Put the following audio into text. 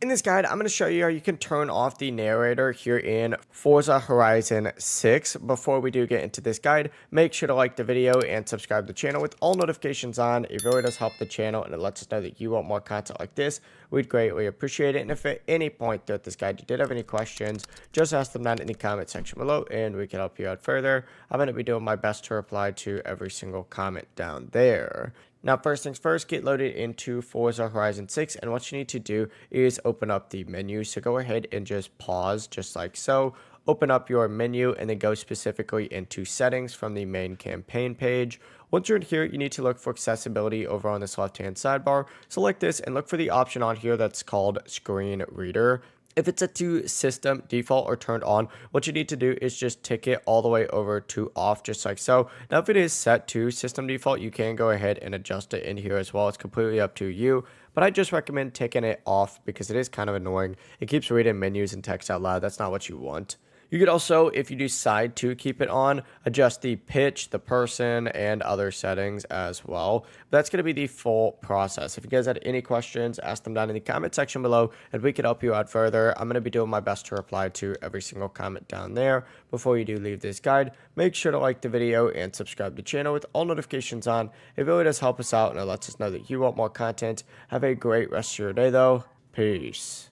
In this guide, I'm going to show you how you can turn off the narrator here in Forza Horizon 6. Before we do get into this guide, make sure to like the video and subscribe to the channel with all notifications on. It really does help the channel and it lets us know that you want more content like this. We'd greatly appreciate it. And if at any point throughout this guide you did have any questions, just ask them down in the comment section below and we can help you out further. I'm going to be doing my best to reply to every single comment down there. Now, first things first, get loaded into Forza Horizon 6, and what you need to do is open up the menu. So go ahead and just pause, just like so. Open up your menu and then go specifically into settings from the main campaign page. Once you're in here, you need to look for accessibility over on this left-hand sidebar. Select this and look for the option on here that's called Screen Reader. If it's set to system default or turned on, what you need to do is just tick it all the way over to off, just like so. Now, if it is set to system default, you can go ahead and adjust it in here as well. It's completely up to you, but I just recommend taking it off because it is kind of annoying. It keeps reading menus and text out loud. That's not what you want. You could also, if you decide to keep it on, adjust the pitch, the person, and other settings as well. But that's going to be the full process. If you guys had any questions, ask them down in the comment section below, and we could help you out further. I'm going to be doing my best to reply to every single comment down there. Before you do leave this guide, make sure to like the video and subscribe to the channel with all notifications on. It really does help us out, and it lets us know that you want more content. Have a great rest of your day, though. Peace.